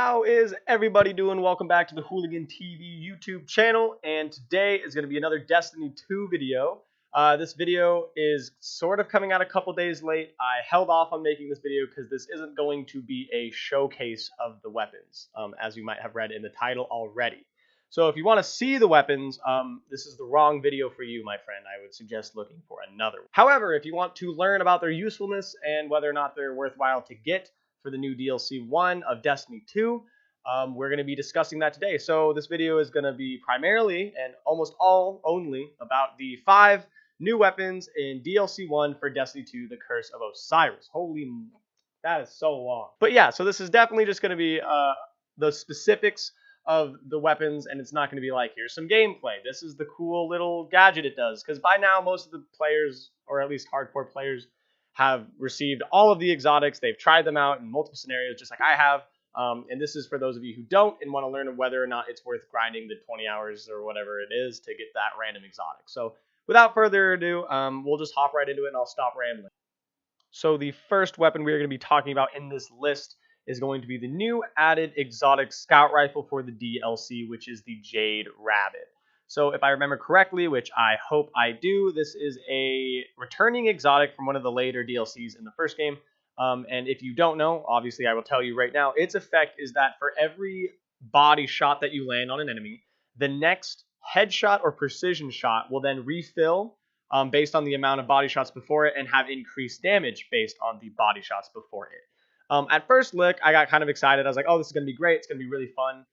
How is everybody doing? Welcome back to the Hooligan TV YouTube channel, and today is going to be another Destiny 2 video. This video is sort of coming out a couple days late. I held off on making this video because this isn't going to be a showcase of the weapons, as you might have read in the title already. So if you want to see the weapons, this is the wrong video for you, my friend. I would suggest looking for another one. However, if you want to learn about their usefulness and whether or not they're worthwhile to get for the new DLC 1 of Destiny 2, we're going to be discussing that today. So this video is going to be primarily and almost all only about the 5 new weapons in DLC 1 for Destiny 2, The Curse of Osiris. Holy, that is so long. But yeah, so this is definitely just going to be the specifics of the weapons, and it's not going to be like, here's some gameplay. This is the cool little gadget it does, because by now most of the players, or at least hardcore players, have received all of the exotics. They've tried them out in multiple scenarios, just like I have. And this is for those of you who don't and want to learn whether or not it's worth grinding the 20 hours or whatever it is to get that random exotic. So without further ado, we'll just hop right into it and I'll stop rambling. So the first weapon we're going to be talking about in this list is going to be the new added exotic scout rifle for the DLC, which is the Jade Rabbit. So if I remember correctly, which I hope I do, this is a returning exotic from one of the later DLCs in the first game. And if you don't know, obviously I will tell you right now, its effect is that for every body shot that you land on an enemy, the next headshot or precision shot will then refill based on the amount of body shots before it and have increased damage based on the body shots before it. At first look, I got kind of excited. I was like, oh, this is going to be great. It's going to be really fun.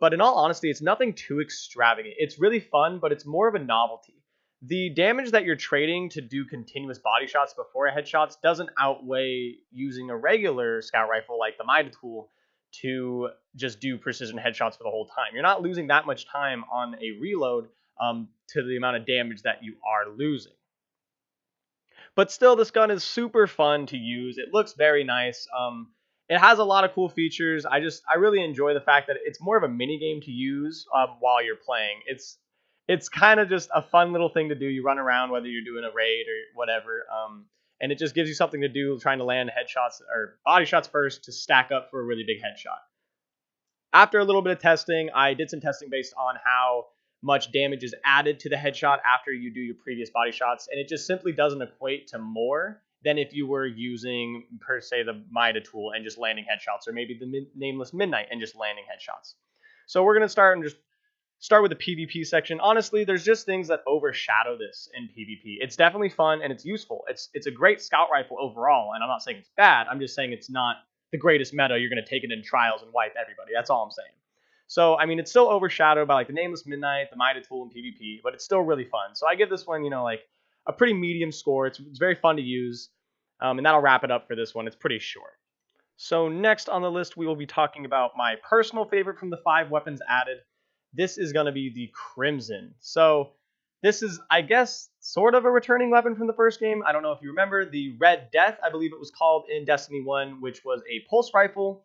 But in all honesty, it's nothing too extravagant. It's really fun, but it's more of a novelty. The damage that you're trading to do continuous body shots before headshots doesn't outweigh using a regular scout rifle like the Mida tool to just do precision headshots for the whole time. You're not losing that much time on a reload to the amount of damage that you are losing. But still, this gun is super fun to use. It looks very nice. It has a lot of cool features. I really enjoy the fact that it's more of a mini game to use while you're playing. It's kind of just a fun little thing to do. You run around whether you're doing a raid or whatever, and it just gives you something to do, trying to land headshots or body shots first to stack up for a really big headshot. After a little bit of testing, I did some testing based on how much damage is added to the headshot after you do your previous body shots, and it just simply doesn't equate to more than if you were using, per se, the Mida tool and just landing headshots, or maybe the Nameless Midnight and just landing headshots. So we're going to start with the PvP section. Honestly, there's just things that overshadow this in PvP. It's definitely fun and it's useful. It's a great scout rifle overall, and I'm not saying it's bad. I'm just saying it's not the greatest meta. You're going to take it in trials and wipe everybody. That's all I'm saying. So, I mean, it's still overshadowed by like the Nameless Midnight, the Mida tool, and PvP, but it's still really fun. So I give this one, like a pretty medium score. It's very fun to use, and that'll wrap it up for this one. It's pretty short. So next on the list, we will be talking about my personal favorite from the 5 weapons added. This is going to be the Crimson. So this is, I guess, sort of a returning weapon from the first game. I don't know if you remember the Red Death, I believe it was called in Destiny 1, which was a pulse rifle.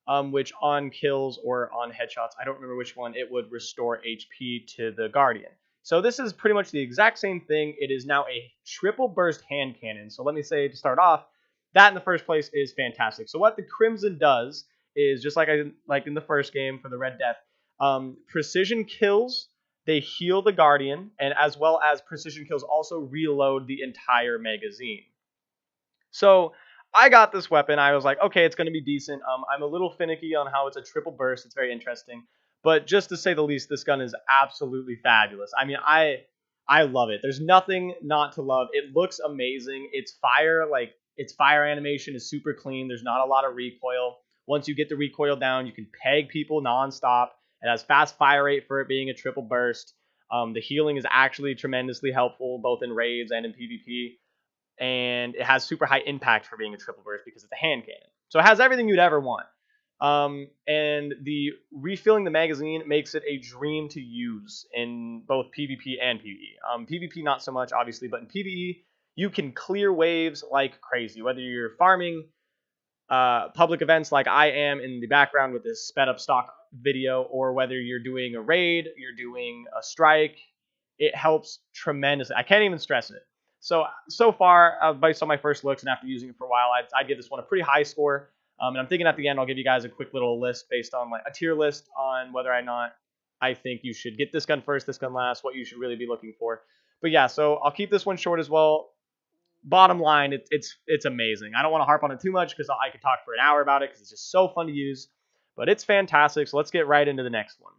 Which on kills or on headshots, I don't remember which one, it would restore HP to the Guardian. So this is pretty much the exact same thing. It is now a triple burst hand cannon. So let me say to start off, that in the first place is fantastic. So what the Crimson does is, just like in the first game for the Red Death, precision kills, they heal the Guardian, and as well as precision kills also reload the entire magazine. So I got this weapon. I was like, okay, it's going to be decent. I'm a little finicky on how it's a triple burst. It's very interesting. But just to say the least, this gun is absolutely fabulous. I mean, I love it. There's nothing not to love. It looks amazing. Its fire animation is super clean. There's not a lot of recoil. Once you get the recoil down, you can peg people nonstop. It has fast fire rate for it being a triple burst. The healing is actually tremendously helpful, both in raids and in PvP. And it has super high impact for being a triple burst because it's a hand cannon. So it has everything you'd ever want. And the refilling the magazine makes it a dream to use in both PvP and PvE. PvP not so much, obviously, but in PvE, you can clear waves like crazy. Whether you're farming public events like I am in the background with this sped up stock video, or whether you're doing a raid, you're doing a strike, it helps tremendously. I can't even stress it. So far, based on my first looks and after using it for a while, I'd give this one a pretty high score. And I'm thinking at the end I'll give you guys a quick little list based on like a tier list on whether or not I think you should get this gun first, this gun last, what you should really be looking for. But yeah, so I'll keep this one short as well. Bottom line, it's amazing. I don't want to harp on it too much because I could talk for an hour about it because it's just so fun to use. But it's fantastic. So let's get right into the next one.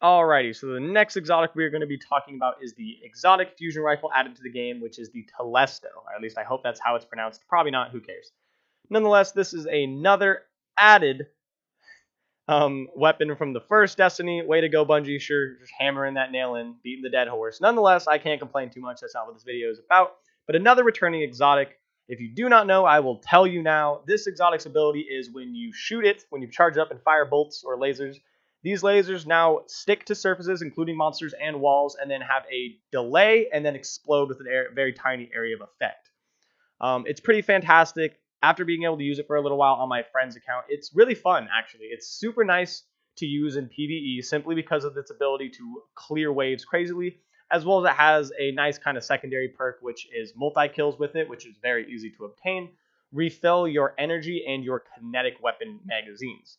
Alrighty, so the next exotic we're going to be talking about is the exotic fusion rifle added to the game, which is the Telesto. Or at least I hope that's how it's pronounced. Probably not, who cares. Nonetheless, this is another added weapon from the first Destiny. Way to go, Bungie. Sure, just hammering that nail in, beating the dead horse. Nonetheless, I can't complain too much. That's not what this video is about. But another returning exotic. If you do not know, I will tell you now. This exotic's ability is when you shoot it, when you charge up and fire bolts or lasers, these lasers now stick to surfaces, including monsters and walls, and then have a delay and then explode with a very tiny area of effect. It's pretty fantastic. After being able to use it for a little while on my friend's account, it's really fun, actually. It's super nice to use in PvE simply because of its ability to clear waves crazily, as well as it has a nice kind of secondary perk, which is multi-kills with it, which is very easy to obtain. Refill your energy and your kinetic weapon magazines.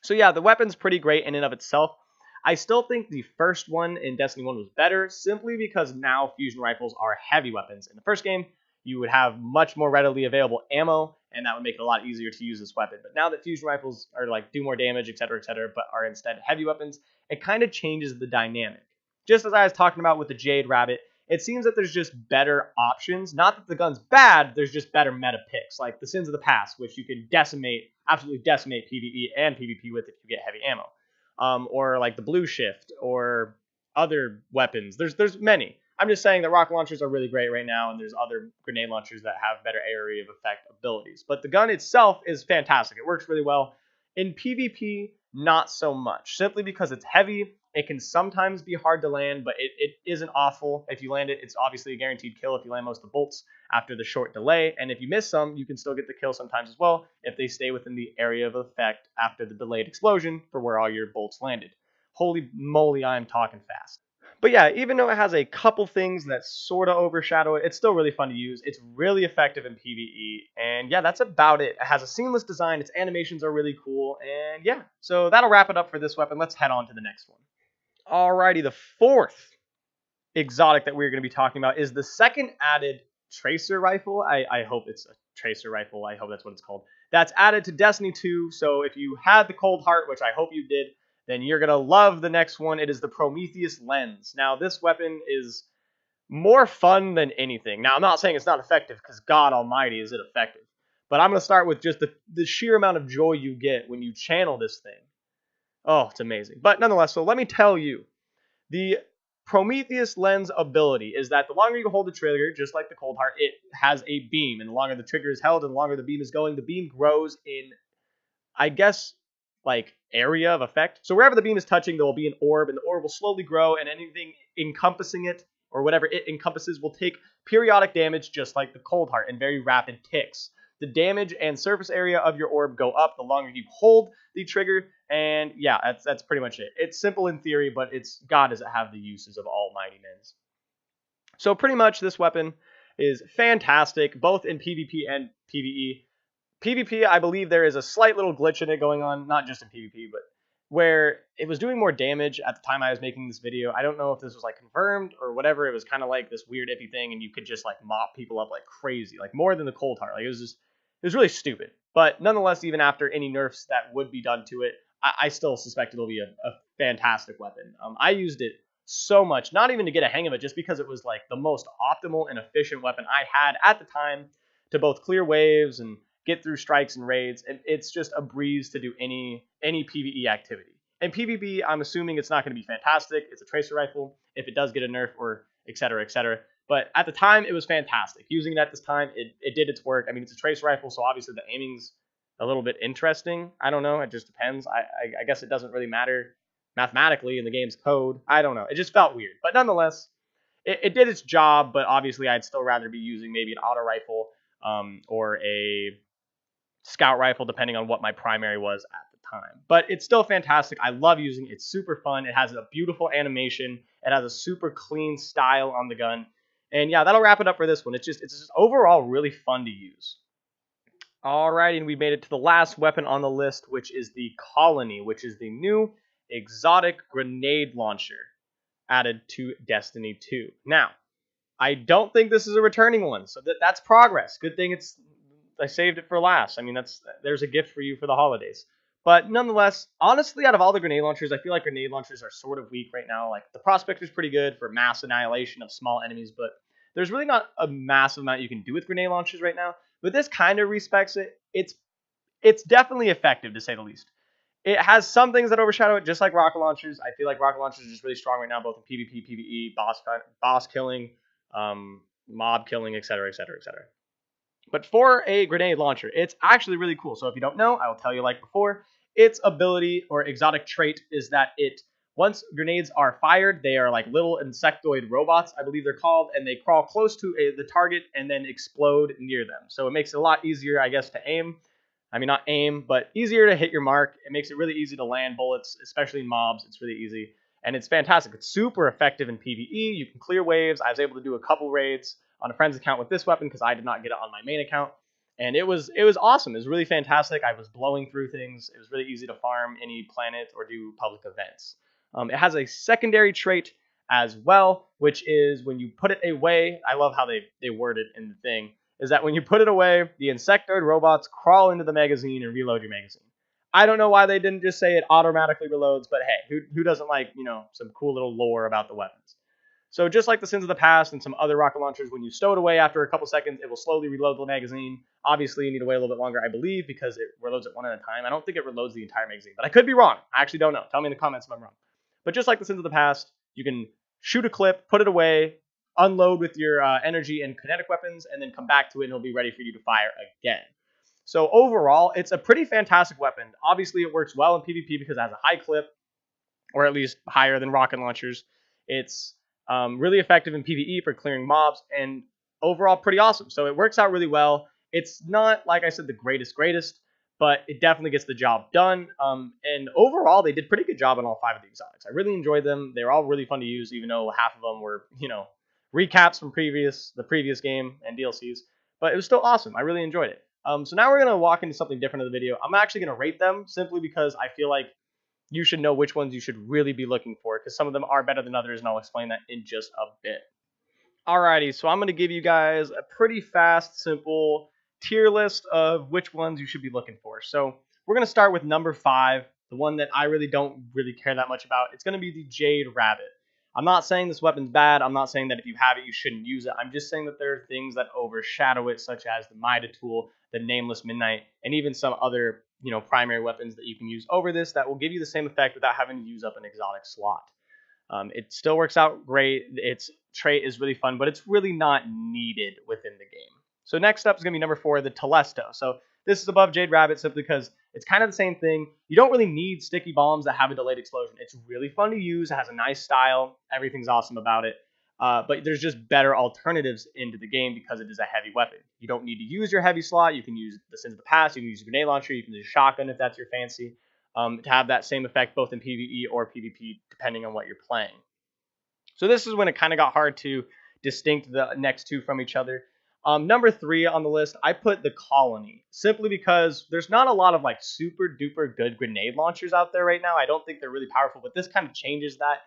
So yeah, the weapon's pretty great in and of itself. I still think the first one in Destiny 1 was better, simply because now fusion rifles are heavy weapons. In the first game, you would have much more readily available ammo, and that would make it a lot easier to use this weapon. But now that fusion rifles are like do more damage, etc., but are instead heavy weapons, it kind of changes the dynamic. Just as I was talking about with the Jade Rabbit, it seems that there's just better options. Not that the gun's bad, there's just better meta picks, like the Sins of the Past, which you can absolutely decimate PvE and PvP with if you get heavy ammo. Or like the Blue Shift, or other weapons. There's many. I'm just saying that rocket launchers are really great right now, and there's other grenade launchers that have better area of effect abilities. But the gun itself is fantastic. It works really well. In PvP, not so much, simply because it's heavy. It can sometimes be hard to land, but it isn't awful. If you land it, it's obviously a guaranteed kill if you land most of the bolts after the short delay. And if you miss some, you can still get the kill sometimes as well if they stay within the area of effect after the delayed explosion for where all your bolts landed. Holy moly, I'm talking fast. But yeah, even though it has a couple things that sort of overshadow it, it's still really fun to use. It's really effective in PvE. And yeah, that's about it. It has a seamless design. Its animations are really cool. And yeah, so that'll wrap it up for this weapon. Let's head on to the next one. Alrighty, the fourth exotic that we're going to be talking about is the second added tracer rifle. I hope it's a tracer rifle. I hope that's what it's called. That's added to Destiny 2. So if you had the Cold Heart, which I hope you did, then you're going to love the next one. It is the Prometheus Lens. Now, this weapon is more fun than anything. Now, I'm not saying it's not effective, because God almighty is it effective. But I'm going to start with just the sheer amount of joy you get when you channel this thing. Oh, it's amazing. But nonetheless, so let me tell you, the Prometheus Lens ability is that the longer you hold the trigger, just like the Cold Heart, it has a beam. And the longer the trigger is held and the longer the beam is going, the beam grows in, I guess, like area of effect. So wherever the beam is touching, there will be an orb, and the orb will slowly grow, and anything encompassing it, or whatever it encompasses, will take periodic damage just like the Cold Heart in very rapid ticks. The damage and surface area of your orb go up the longer you hold the trigger, and yeah, that's pretty much it. It's simple in theory, but it's God does it have the uses of almighty mens. So pretty much this weapon is fantastic, both in PvP and PvE. PvP, I believe there is a slight little glitch in it going on, not just in PvP, but where it was doing more damage at the time I was making this video. I don't know if this was like confirmed or whatever. It was kind of like this weird iffy thing, and you could just like mop people up like crazy, like more than the Cold Heart. Like it was really stupid. But nonetheless, even after any nerfs that would be done to it, I still suspect it'll be a fantastic weapon. I used it so much, not even to get a hang of it, just because it was like the most optimal and efficient weapon I had at the time to both clear waves and get through strikes and raids. And it's just a breeze to do any PvE activity. And PvP, I'm assuming it's not going to be fantastic. It's a tracer rifle. If it does get a nerf, or etc., etc. But at the time, it was fantastic. Using it at this time, it did its work. I mean, it's a tracer rifle, so obviously the aiming's a little bit interesting. I don't know. It just depends. I guess it doesn't really matter mathematically in the game's code. I don't know. It just felt weird. But nonetheless, it did its job, but obviously I'd still rather be using maybe an auto rifle or a scout rifle, depending on what my primary was at the time. But it's still fantastic. I love using it. It's super fun. It has a beautiful animation. It has a super clean style on the gun. And yeah, that'll wrap it up for this one. It's just overall really fun to use. Alrighty, and we made it to the last weapon on the list, which is the Colony, which is the new exotic grenade launcher added to Destiny 2. Now, I don't think this is a returning one, so that's progress. Good thing I saved it for last. I mean, there's a gift for you for the holidays. But nonetheless, honestly, out of all the grenade launchers, I feel like grenade launchers are sort of weak right now. Like the Prospector's pretty good for mass annihilation of small enemies, but there's really not a massive amount you can do with grenade launchers right now. But this kind of respects it. It's definitely effective to say the least. It has some things that overshadow it, just like rocket launchers. I feel like rocket launchers are just really strong right now, both in PvP, PvE, boss killing, mob killing, etc., etc., etc. But for a grenade launcher, it's actually really cool. So if you don't know, I will tell you like before. Its ability or exotic trait is that once grenades are fired, they are like little insectoid robots, I believe they're called, and they crawl close to the target and then explode near them. So it makes it a lot easier, I guess, to aim. I mean, not aim, but easier to hit your mark. It makes it really easy to land bullets, especially in mobs. It's really easy. And it's fantastic. It's super effective in PvE. You can clear waves. I was able to do a couple raids on a friend's account with this weapon because I did not get it on my main account. And it was awesome. It was really fantastic. I was blowing through things. It was really easy to farm any planet or do public events. It has a secondary trait as well, which is when you put it away. I love how they word it in the thing. Is that when you put it away, the insectoid robots crawl into the magazine and reload your magazine. I don't know why they didn't just say it automatically reloads, but hey, who doesn't like, some cool little lore about the weapons? So just like the Sins of the Past and some other rocket launchers, when you stow it away after a couple seconds, it will slowly reload the magazine. Obviously, you need to wait a little bit longer, I believe, because it reloads it one at a time. I don't think it reloads the entire magazine, but I could be wrong. I actually don't know. Tell me in the comments if I'm wrong. But just like the Sins of the Past, you can shoot a clip, put it away, unload with your energy and kinetic weapons, and then come back to it, and it'll be ready for you to fire again. So overall, it's a pretty fantastic weapon. Obviously, it works well in PvP because it has a high clip, or at least higher than rocket launchers. It's really effective in PvE for clearing mobs, and overall pretty awesome. So it works out really well. It's not, like I said, the greatest, but it definitely gets the job done. And overall, they did pretty good job on all 5 of the exotics. I really enjoyed them. They were all really fun to use, even though half of them were, recaps from the previous game and DLCs. But it was still awesome. I really enjoyed it. So now we're going to walk into something different in the video. I'm actually going to rate them simply because I feel like you should know which ones you should really be looking for, because some of them are better than others, and I'll explain that in just a bit. Alrighty, so I'm going to give you guys a pretty fast, simple tier list of which ones you should be looking for. So we're going to start with number 5, the one that I really don't care that much about. It's going to be the Jade Rabbit. I'm not saying this weapon's bad. I'm not saying that if you have it, you shouldn't use it. I'm just saying that there are things that overshadow it, such as the Mida tool, the Nameless Midnight, and even some other primary weapons that you can use over this that will give you the same effect without having to use up an exotic slot. It still works out great. Its trait is really fun, but it's really not needed within the game. So next up is going to be number 4, the Telesto. So this is above Jade Rabbit simply because it's kind of the same thing. You don't really need sticky bombs that have a delayed explosion. It's really fun to use. It has a nice style. Everything's awesome about it. But there's just better alternatives into the game because it is a heavy weapon. You don't need to use your heavy slot. You can use the Sins of the Past. You can use a grenade launcher. You can use a shotgun if that's your fancy, to have that same effect both in PvE or PvP depending on what you're playing. So this is when it kind of got hard to distinct the next 2 from each other. Number 3 on the list, I put the Colony, simply because there's not a lot of like super duper good grenade launchers out there right now. I don't think they're really powerful, but this kind of changes that.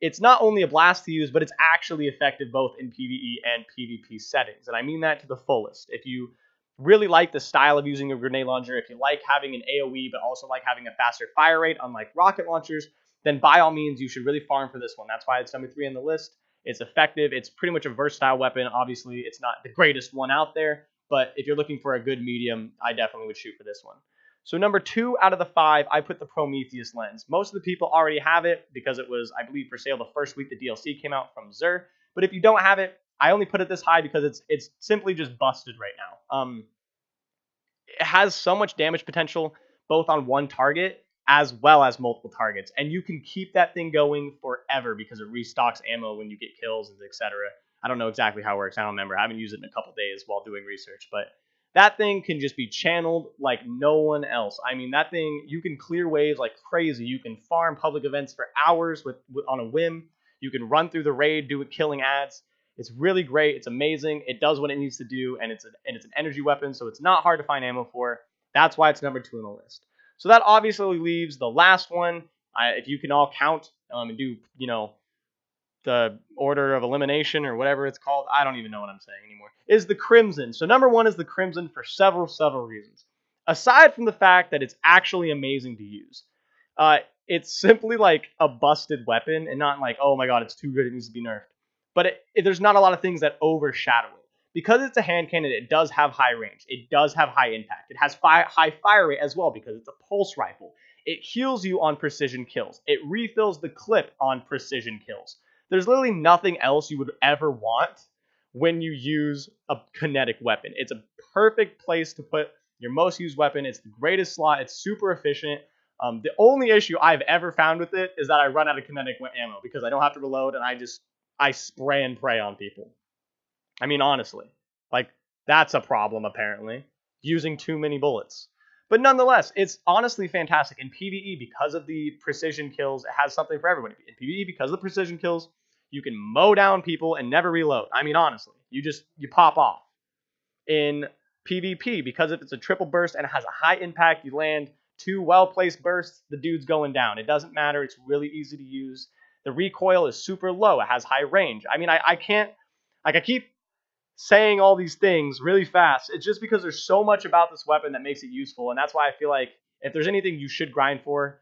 It's not only a blast to use, but it's actually effective both in PvE and PvP settings. And I mean that to the fullest. If you really like the style of using a grenade launcher, if you like having an AoE, but also like having a faster fire rate, unlike rocket launchers, then by all means, you should really farm for this one. That's why it's number 3 on the list. It's effective. It's pretty much a versatile weapon. Obviously, it's not the greatest one out there, but if you're looking for a good medium, I definitely would shoot for this one. So number 2 out of the 5, I put the Prometheus Lens. Most of the people already have it because it was, I believe, for sale the first week the DLC came out from Xur. But if you don't have it, I only put it this high because it's simply just busted right now. It has so much damage potential both on one target as well as multiple targets, and you can keep that thing going forever because it restocks ammo when you get kills and etc. I don't know exactly how it works. I don't remember. I haven't used it in a couple days while doing research, but that thing can just be channeled like no one else. I mean, that thing, you can clear waves like crazy. You can farm public events for hours on a whim. You can run through the raid, do it killing ads. It's really great. It's amazing. It does what it needs to do, and it's an energy weapon, so it's not hard to find ammo for. That's why it's number 2 on the list. So that obviously leaves the last one. If you can all count and do, the order of elimination or whatever it's called, I don't even know what I'm saying anymore, is the Crimson. So number 1 is the Crimson for several reasons. Aside from the fact that it's actually amazing to use, it's simply like a busted weapon, and not like, oh my god, it's too good, it needs to be nerfed. But there's not a lot of things that overshadow it. Because it's a hand cannon, it does have high range. It does have high impact. It has high fire rate as well because it's a pulse rifle. It heals you on precision kills. It refills the clip on precision kills. There's literally nothing else you would ever want when you use a kinetic weapon. It's a perfect place to put your most used weapon. It's the greatest slot. It's super efficient. The only issue I've ever found with it is that I run out of kinetic ammo because I don't have to reload, and I spray and pray on people. I mean, honestly, like, that's a problem, apparently, using too many bullets. But nonetheless, it's honestly fantastic. In PvE, because of the precision kills, it has something for everybody. In PvE, because of the precision kills, you can mow down people and never reload. I mean, honestly, you pop off. In PvP, because if it's a triple burst and it has a high impact, you land 2 well-placed bursts, the dude's going down. It doesn't matter. It's really easy to use. The recoil is super low. It has high range. I mean, I can't, like, I keep saying all these things really fast. It's just because there's so much about this weapon that makes it useful, and that's why I feel like if there's anything you should grind for,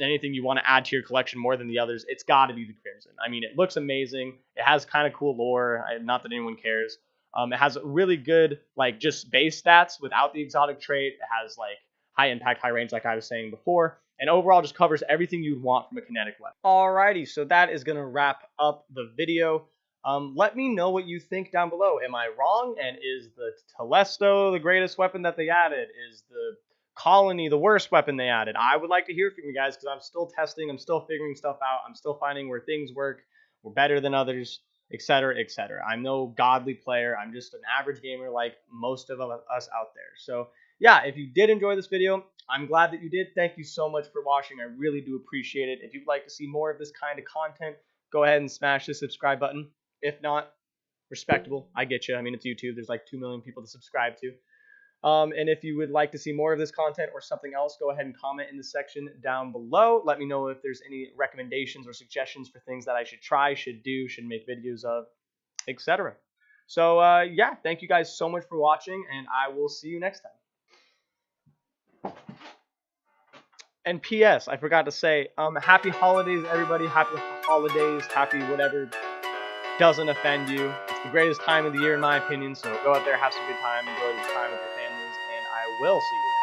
anything you want to add to your collection more than the others, it's got to be the Crimson. I mean, it looks amazing. It has kind of cool lore. Not that anyone cares. It has really good, like, just base stats without the exotic trait. It has, like, high impact, high range, like I was saying before. And overall, just covers everything you'd want from a kinetic weapon. Alrighty, so that is going to wrap up the video. Let me know what you think down below. Am I wrong? And is the Telesto the greatest weapon that they added? Is the Colony the worst weapon they added? I would like to hear from you guys because I'm still testing. I'm still figuring stuff out. I'm still finding where things work, we're better than others, etc., etc. I'm no godly player. I'm just an average gamer like most of us out there. So yeah, if you did enjoy this video, I'm glad that you did. Thank you so much for watching. I really do appreciate it. If you'd like to see more of this kind of content, go ahead and smash the subscribe button. If not, respectable. I get you. I mean, it's YouTube. There's like 2 million people to subscribe to. And if you would like to see more of this content or something else, go ahead and comment in the section down below. Let me know if there's any recommendations or suggestions for things that I should try, should do, should make videos of, etc. So, yeah, thank you guys so much for watching, and I will see you next time. And P.S., I forgot to say, happy holidays, everybody. Happy holidays. Happy whatever doesn't offend you. It's the greatest time of the year, in my opinion, so go out there, have some good time, enjoy the time with your families, and I will see you next time.